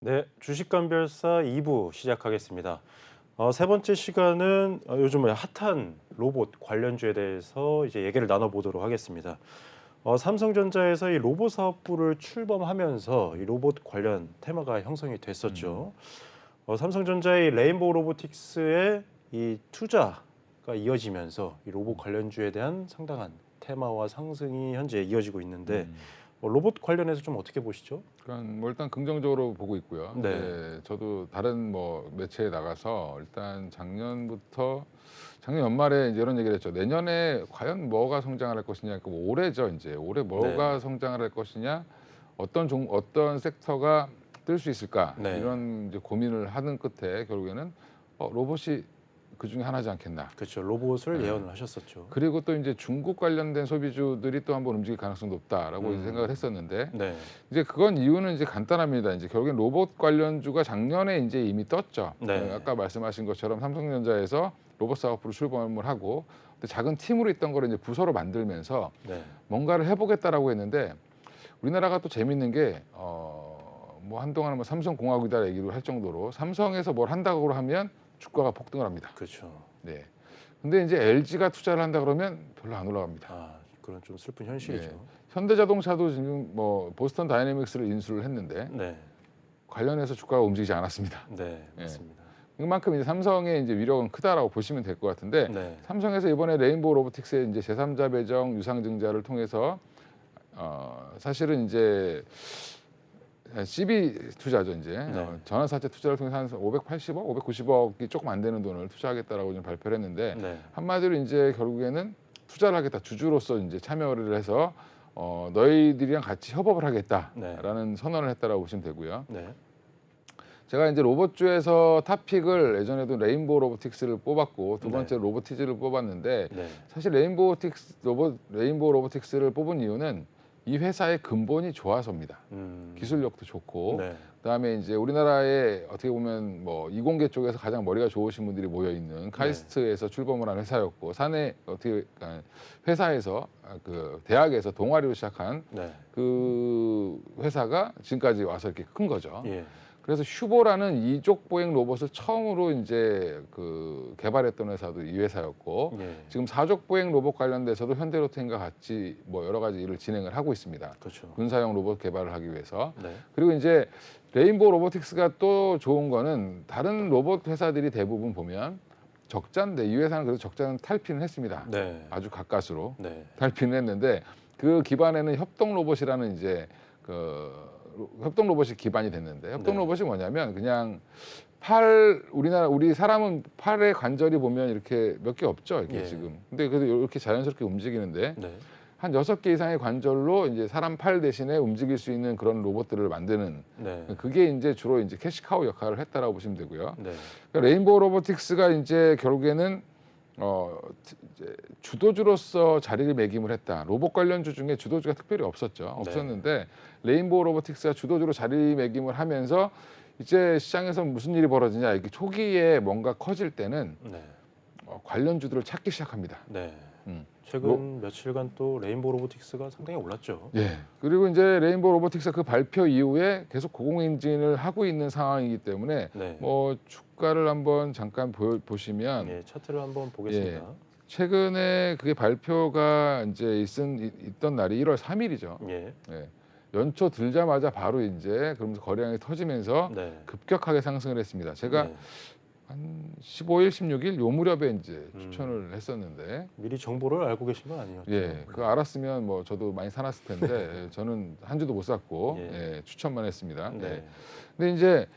네, 주식감별사 2부 시작하겠습니다. 세 번째 시간은 요즘 핫한 로봇 관련주에 대해서 이제 얘기를 나눠보도록 하겠습니다. 삼성전자에서 이 로봇 사업부를 출범하면서 이 로봇 관련 테마가 형성이 됐었죠. 삼성전자의 레인보우 로보틱스의 이 투자가 이어지면서 이 로봇 관련주에 대한 상당한 테마와 상승이 현재 이어지고 있는데 로봇 관련해서 좀 어떻게 보시죠? 그러니까 뭐 일단 긍정적으로 보고 있고요. 네. 네, 저도 다른 뭐 매체에 나가서 일단 작년 연말에 이제 이런 얘기를 했죠. 내년에 과연 뭐가 성장을 할 것이냐, 뭐 올해죠 이제 올해 뭐가 네. 성장을 할 것이냐, 어떤 섹터가 뜰 수 있을까 네. 이런 이제 고민을 하는 끝에 결국에는 로봇이 그 중에 하나지 않겠나. 그렇죠. 로봇을 네. 예언을 하셨었죠. 그리고 또 이제 중국 관련된 소비주들이 또 한번 움직일 가능성이 높다라고 생각을 했었는데, 네. 이제 그건 이유는 이제 간단합니다. 이제 결국엔 로봇 관련주가 작년에 이제 이미 떴죠. 네. 아까 말씀하신 것처럼 삼성전자에서 로봇 사업부로 출범을 하고, 근데 작은 팀으로 있던 거를 이제 부서로 만들면서 네. 뭔가를 해보겠다라고 했는데, 우리나라가 또 재밌는 게 뭐 한동안은 뭐 삼성공화국이다 얘기를 할 정도로 삼성에서 뭘 한다고 하면 주가가 폭등을 합니다. 그렇죠. 네. 근데 이제 LG가 투자를 한다 그러면 별로 안 올라갑니다. 그런 좀 슬픈 네. 현실이죠. 현대자동차도 지금 뭐 보스턴 다이내믹스를 인수를 했는데 네. 관련해서 주가가 움직이지 않았습니다. 네, 예. 맞습니다. 그만큼 이제 삼성의 이제 위력은 크다라고 보시면 될 것 같은데, 네. 삼성에서 이번에 레인보우 로보틱스의 이제 제3자 배정 유상증자를 통해서 사실은 이제 CB 투자죠 이제. 네. 전환사채 투자를 통해서 한 580억, 590억이 조금 안 되는 돈을 투자하겠다라고 좀 발표를 했는데, 네. 한마디로 이제 결국에는 투자를 하겠다, 주주로서 이제 참여를 해서 너희들이랑 같이 협업을 하겠다라는 선언을 했다라고 보시면 되고요. 네. 제가 이제 로봇주에서 탑픽을 예전에도 레인보우 로보틱스를 뽑았고 두 번째 네. 로보티즈를 뽑았는데, 네. 사실 레인보우 로보틱스를 뽑은 이유는 이 회사의 근본이 좋아서입니다. 기술력도 좋고, 네. 그다음에 이제 우리나라에 어떻게 보면 뭐 이공계 쪽에서 가장 머리가 좋으신 분들이 모여 있는 카이스트에서 출범을 한 회사였고, 사내 어떻게 회사에서 그 대학에서 동아리로 시작한 네. 그 회사가 지금까지 와서 이렇게 큰 거죠. 예. 그래서 슈보라는 이족 보행 로봇을 처음으로 이제 그 개발했던 회사도 이 회사였고, 예. 지금 사족 보행 로봇 관련돼서도 현대로템과 같이 뭐 여러 가지 일을 진행을 하고 있습니다. 그렇죠. 군사용 로봇 개발을 하기 위해서. 네. 그리고 이제 레인보우 로보틱스가 또 좋은 거는, 다른 로봇 회사들이 대부분 보면 적자인데 이 회사는 그래도 적자는 탈피는 했습니다. 네. 아주 가까스로 네. 탈피는 했는데, 그 기반에는 협동 로봇이라는 이제 협동 로봇이 기반이 됐는데, 협동 네. 로봇이 뭐냐면 그냥 우리 사람은 팔의 관절이 보면 이렇게 몇 개 없죠, 이렇게 예. 지금. 근데 그래도 이렇게 자연스럽게 움직이는데, 네. 한 6개 이상의 관절로 이제 사람 팔 대신에 움직일 수 있는 그런 로봇들을 만드는, 네. 그게 이제 주로 이제 캐시카우 역할을 했다라고 보시면 되고요. 네. 그러니까 레인보우 로보틱스가 이제 결국에는 이제 주도주로서 자리를 매김을 했다. 로봇 관련주 중에 주도주가 특별히 없었는데, 레인보우 로보틱스가 주도주로 자리매김을 하면서 이제 시장에서 무슨 일이 벌어지냐, 이렇게 초기에 뭔가 커질 때는 네. 관련주들을 찾기 시작합니다. 네. 음. 최근 며칠간 또 레인보우 로보틱스가 상당히 올랐죠. 예. 그리고 이제 레인보우 로보틱스 그 발표 이후에 계속 고공행진을 하고 있는 상황이기 때문에, 네. 뭐 주가를 한번 잠깐 보시면, 예, 차트를 한번 보겠습니다. 최근에 그게 발표가 이제 있던 날이 1월 3일이죠. 예. 예. 연초 들자마자 바로 이제 그러면서 거래량이 터지면서 네. 급격하게 상승을 했습니다. 제가 네. 한 15일, 16일 요 무렵에 이제 추천을 했었는데, 미리 정보를 알고 계신 건 아니었죠. 예, 그거 알았으면 뭐 저도 많이 사놨을 텐데 저는 한 주도 못 샀고 추천만 했습니다. 네. 근데 이제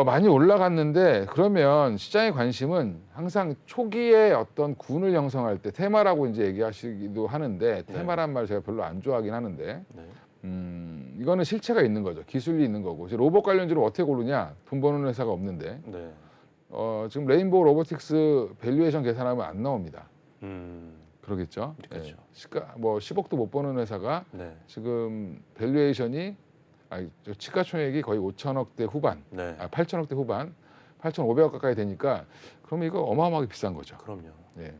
많이 올라갔는데, 그러면 시장의 관심은 항상 초기에 어떤 군을 형성할 때 테마라고 이제 얘기하시기도 하는데, 테마란 말 제가 별로 안 좋아하긴 하는데, 네. 이거는 실체가 있는 거죠. 기술이 있는 거고. 이제 로봇 관련주를 어떻게 고르냐? 돈 버는 회사가 없는데, 네. 지금 레인보우 로보틱스 밸류에이션 계산하면 안 나옵니다. 그러겠죠. 그렇죠. 뭐 10억도 못 버는 회사가 네. 지금 밸류에이션이 시가총액이 거의 5천억대 후반, 네. 8천억대 후반, 8,500억 가까이 되니까, 그러면 이거 어마어마하게 비싼 거죠. 그럼요. 예.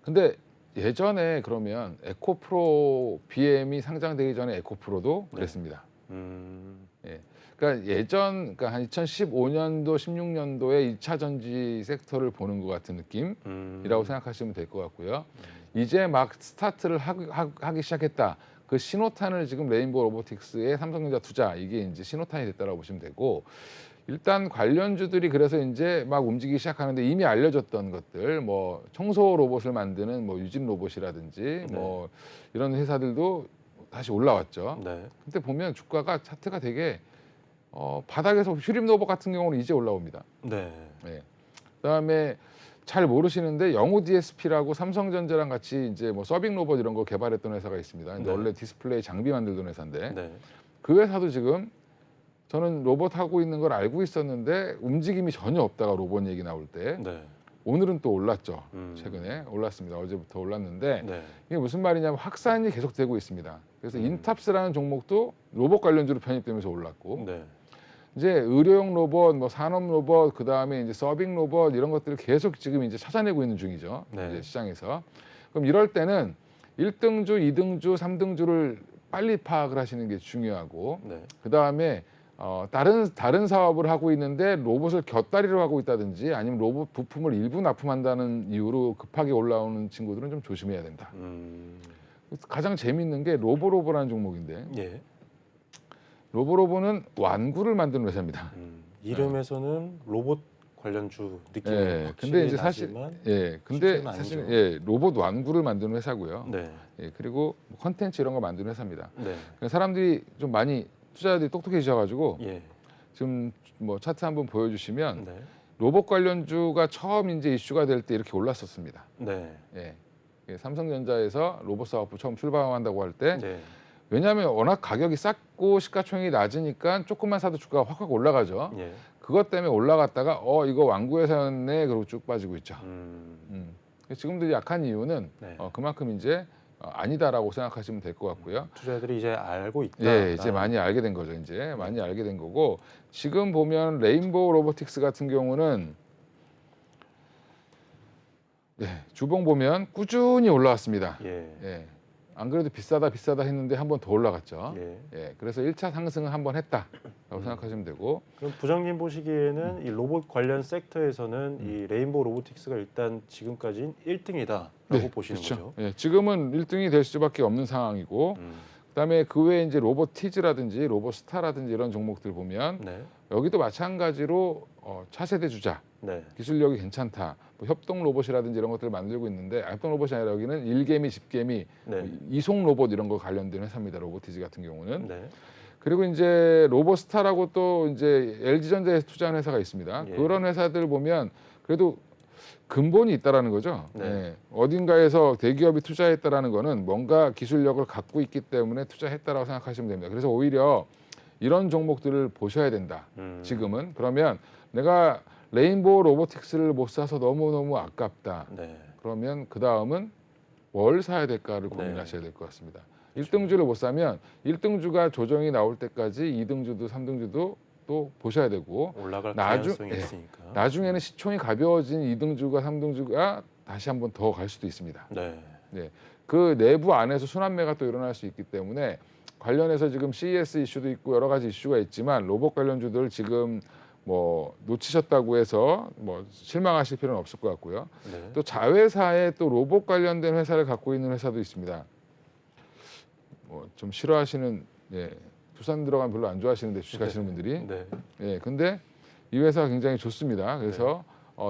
근데 예전에 그러면 에코프로 BM이 상장되기 전에 에코프로도 그랬습니다. 음. 예. 그러니까 그러니까 한 2015년도, 16년도에 2차 전지 섹터를 보는 것 같은 느낌이라고 생각하시면 될 것 같고요. 이제 막 스타트를 하기 시작했다. 그 신호탄을 지금 레인보우 로보틱스의 삼성전자 투자 이게 이제 신호탄이 됐다라고 보시면 되고 일단 관련주들이 그래서 이제 막 움직이기 시작하는데 이미 알려졌던 것들 뭐 청소 로봇을 만드는 뭐 유진 로봇이라든지 네. 뭐 이런 회사들도 다시 올라왔죠. 네. 근데 보면 주가가 차트가 되게 바닥에서 휴림 로봇 같은 경우는 이제 올라옵니다. 네. 네. 그다음에 잘 모르시는데 영우 DSP라고 삼성전자랑 같이 이제 뭐 서빙 로봇 이런 거 개발했던 회사가 있습니다. 근데 네. 원래 디스플레이 장비 만들던 회사인데 네. 그 회사도 지금 저는 로봇 하고 있는 걸 알고 있었는데 움직임이 전혀 없다가 로봇 얘기 나올 때 네. 오늘은 또 올랐죠. 음. 최근에 올랐습니다. 어제부터 올랐는데 네. 이게 무슨 말이냐면 확산이 계속되고 있습니다. 그래서 음. 인탑스라는 종목도 로봇 관련주로 편입되면서 올랐고 네. 이제 의료용 로봇, 뭐 산업 로봇, 그 다음에 이제 서빙 로봇 이런 것들을 계속 지금 이제 찾아내고 있는 중이죠. 네. 이제 시장에서. 그럼 이럴 때는 1등주, 2등주, 3등주를 빨리 파악을 하시는 게 중요하고 네. 그 다음에 다른 사업을 하고 있는데 로봇을 곁다리로 하고 있다든지 아니면 로봇 부품을 일부 납품한다는 이유로 급하게 올라오는 친구들은 좀 조심해야 된다. 가장 재미있는 게 로보로보라는 종목인데 예. 로보로보는 완구를 만드는 회사입니다. 이름에서는 로봇 관련주 느낌이 예, 근데 이제 사실 근데 실제는 사실 아니죠. 로봇 완구를 만드는 회사고요. 네. 예, 그리고 뭐 컨텐츠 이런 거 만드는 회사입니다. 네. 그래서 사람들이 좀 많이 투자자들이 똑똑해지셔가지고 예. 지금 뭐 차트 한번 보여주시면 네. 로봇 관련주가 처음 이제 이슈가 될 때 이렇게 올랐었습니다. 네. 예. 예, 삼성전자에서 로봇 사업부 처음 출범한다고 할 때 네. 왜냐하면 워낙 가격이 쌌고 시가총액이 낮으니까 조금만 사도 주가가 확 올라가죠. 예. 그것 때문에 올라갔다가 이거 완구 회사였네 그러고 쭉 빠지고 있죠. 지금도 약한 이유는 네. 그만큼 이제 아니다라고 생각하시면 될 것 같고요. 투자자들이 이제 알고 있다. 예, 이제 많이 알게 된 거죠. 이제 많이 알게 된 거고 지금 보면 레인보우 로보틱스 같은 경우는 주봉 보면 꾸준히 올라왔습니다. 예. 예. 안 그래도 비싸다 했는데 한 번 더 올라갔죠. 예. 예. 그래서 1차 상승을 한 번 했다라고 생각하시면 되고 그럼 부장님 보시기에는 이 로봇 관련 섹터에서는 이 레인보우 로보틱스가 일단 지금까지는 1등이다라고 보시는 거죠. 예, 지금은 1등이 될 수밖에 없는 상황이고 그다음에 그 외에 이제 로보티즈라든지 로봇스타라든지 이런 종목들 보면 네. 여기도 마찬가지로 차세대 주자 네. 기술력이 괜찮다. 뭐 협동 로봇이라든지 이런 것들을 만들고 있는데 협동 로봇이 아니라 여기는 일개미, 집개미, 네. 이송 로봇 이런 거 관련된 회사입니다. 로보티즈 같은 경우는. 네. 그리고 이제 로봇스타라고 또 이제 LG전자에서 투자한 회사가 있습니다. 예. 그런 회사들 보면 그래도 근본이 있다라는 거죠. 네. 예. 어딘가에서 대기업이 투자했다라는 거는 뭔가 기술력을 갖고 있기 때문에 투자했다라고 생각하시면 됩니다. 그래서 오히려 이런 종목들을 보셔야 된다. 지금은. 그러면 내가 레인보우 로보틱스를 못 사서 너무너무 아깝다. 네. 그러면 그 다음은 뭘 사야 될까를 고민하셔야 될 것 같습니다. 1등주를 못 사면 1등주가 조정이 나올 때까지 2등주도 3등주도 또 보셔야 되고 올라갈 가능성이 있으니까. 나중에는 시총이 가벼워진 2등주가 3등주가 다시 한번 더 갈 수도 있습니다. 네. 네. 그 내부 안에서 순환매가 또 일어날 수 있기 때문에 관련해서 지금 CES 이슈도 있고 여러 가지 이슈가 있지만 로봇 관련주들 지금 뭐 놓치셨다고 해서 뭐 실망하실 필요는 없을 것 같고요. 네. 또 자회사에 또 로봇 관련된 회사를 갖고 있는 회사도 있습니다. 뭐 좀 싫어하시는 부산 들어가면 별로 안 좋아하시는데 주식하시는 분들이 네. 예, 근데 이 회사가 굉장히 좋습니다. 그래서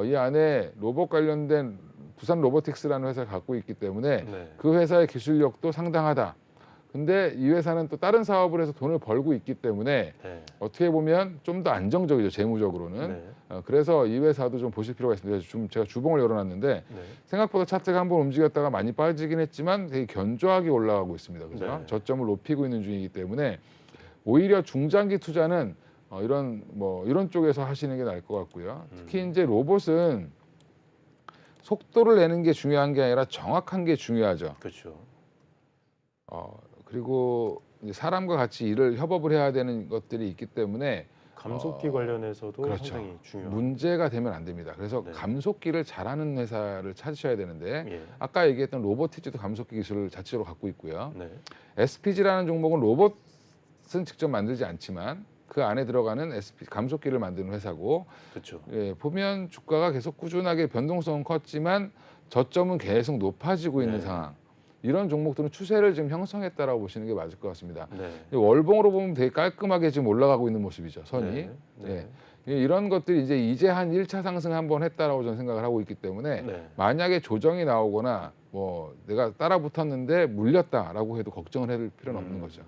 이 안에 로봇 관련된 부산 로보틱스라는 회사를 갖고 있기 때문에 네. 그 회사의 기술력도 상당하다. 근데 이 회사는 또 다른 사업을 해서 돈을 벌고 있기 때문에 네. 어떻게 보면 좀 더 안정적이죠, 재무적으로는. 네. 그래서 이 회사도 좀 보실 필요가 있습니다. 지금 제가 주봉을 열어놨는데 네. 생각보다 차트가 한번 움직였다가 많이 빠지긴 했지만 되게 견조하게 올라가고 있습니다. 그죠? 네. 저점을 높이고 있는 중이기 때문에 오히려 중장기 투자는 이런 쪽에서 하시는 게 나을 것 같고요. 특히 이제 로봇은 속도를 내는 게 중요한 게 아니라 정확한 게 중요하죠. 그렇죠. 그리고 이제 사람과 같이 협업을 해야 되는 것들이 있기 때문에 감속기 관련해서도 그렇죠. 상당히 중요한. 문제가 되면 안 됩니다. 그래서 네. 감속기를 잘하는 회사를 찾으셔야 되는데 예. 아까 얘기했던 로보티즈도 감속기 기술을 자체로 갖고 있고요. 네. SPG라는 종목은 로봇은 직접 만들지 않지만 그 안에 들어가는 SP 감속기를 만드는 회사고 그렇죠. 예, 보면 주가가 계속 꾸준하게 변동성은 컸지만 저점은 계속 높아지고 있는 네. 상황. 이런 종목들은 추세를 지금 형성했다라고 보시는 게 맞을 것 같습니다. 네. 월봉으로 보면 되게 깔끔하게 지금 올라가고 있는 모습이죠. 선이. 네. 네. 이런 것들이 이제 한 1차 상승 한번 했다라고 저는 생각을 하고 있기 때문에 네. 만약에 조정이 나오거나 뭐 내가 따라 붙었는데 물렸다라고 해도 걱정을 해볼 필요는 없는 거죠.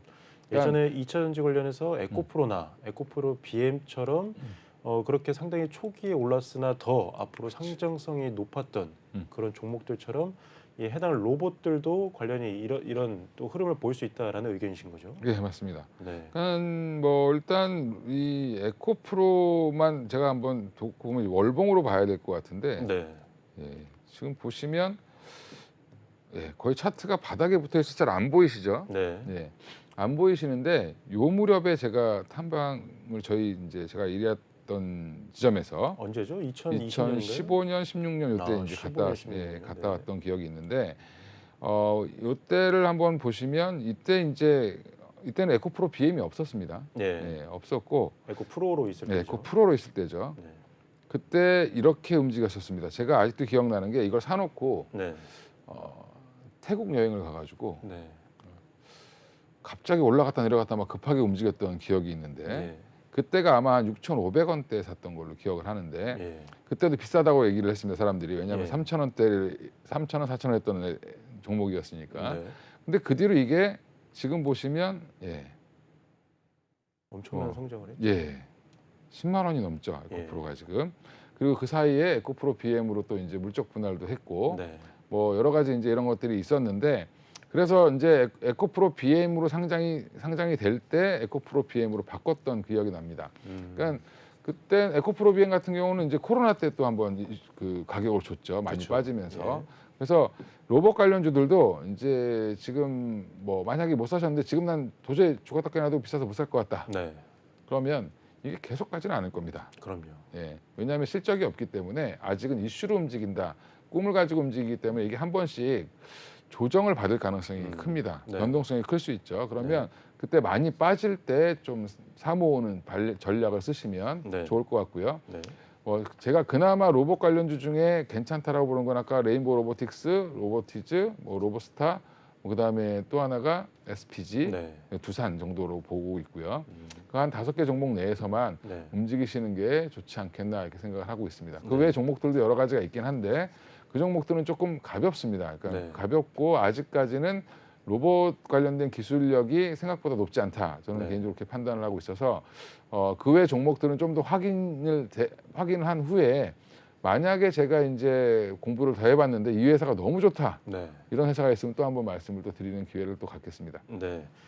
예전에 2차 전지 관련해서 에코프로나 에코프로 BM처럼 그렇게 상당히 초기에 올랐으나 더 앞으로 상정성이 높았던 그런 종목들처럼 이 해당 로봇들도 관련이 이런 또 흐름을 보일 수 있다라는 의견이신 거죠? 예, 맞습니다. 네. 그러니까 뭐 일단 이 에코프로만 제가 한번 보면 월봉으로 봐야 될 것 같은데 네. 예, 지금 보시면 거의 차트가 바닥에 붙어 있어 잘 안 보이시죠? 네. 예, 안 보이시는데 요 무렵에 제가 탐방을 제가 일했던 지점에서 언제죠? 2020년대? 2015년, 16년 요때 아, 이제 15년, 16년. 갔다 네. 왔던 기억이 있는데 요때를 한번 보시면 이때는 에코프로 BM이 없었습니다. 네. 없었고 에코프로로 있을 때죠. 에코프로로 있을 때죠. 네. 그때 이렇게 움직였었습니다. 제가 아직도 기억나는 게 이걸 사놓고 네. 태국 여행을 가가지고 네. 갑자기 올라갔다 내려갔다 막 급하게 움직였던 기억이 있는데 네. 그때가 아마 한 6,500원대에 샀던 걸로 기억을 하는데 예. 그때도 비싸다고 얘기를 했습니다. 사람들이. 왜냐하면 예. 3,000원대를 3,000원, 4,000원 했던 종목이었으니까. 네. 근데 그 뒤로 이게 지금 보시면 엄청난 성장을 했죠. 10만 원이 넘죠. 에코프로가 지금. 그리고 그 사이에 에코프로 BM으로 또 이제 물적 분할도 했고 네. 뭐 여러 가지 이제 이런 것들이 있었는데 그래서 이제 에코프로 BM으로 상장이 될 때 에코프로 BM으로 바꿨던 기억이 납니다. 그러니까 그때 에코프로 BM 같은 경우는 이제 코로나 때 또 한번 그 가격을 줬죠. 많이 그렇죠. 빠지면서. 예. 그래서 로봇 관련주들도 이제 지금 뭐 만약에 못 사셨는데 지금 난 도저히 죽었다 깨나도 비싸서 못 살 것 같다. 네. 그러면 이게 계속 가지는 않을 겁니다. 그럼요. 왜냐하면 실적이 없기 때문에 아직은 이슈로 움직인다. 꿈을 가지고 움직이기 때문에 이게 한 번씩 조정을 받을 가능성이 큽니다. 네. 변동성이 클 수 있죠. 그러면 그때 많이 빠질 때 좀 사모으는 전략을 쓰시면 네. 좋을 것 같고요. 네. 제가 그나마 로봇 관련주 중에 괜찮다라고 보는 건 아까 레인보우 로보틱스, 로보티즈, 뭐 로보스타, 그다음에 또 하나가 SPG, 네. 두산 정도로 보고 있고요. 그 한 5개 종목 내에서만 네. 움직이시는 게 좋지 않겠나 이렇게 생각을 하고 있습니다. 그 네. 외 종목들도 여러 가지가 있긴 한데 그 종목들은 조금 가볍습니다. 그러니까 네. 가볍고 아직까지는 로봇 관련된 기술력이 생각보다 높지 않다. 저는 네. 개인적으로 그렇게 판단을 하고 있어서 그 외 종목들은 좀 더 확인을 한 후에 만약에 제가 이제 공부를 더 해봤는데 이 회사가 너무 좋다. 네. 이런 회사가 있으면 또 한번 말씀을 또 드리는 기회를 또 갖겠습니다. 네.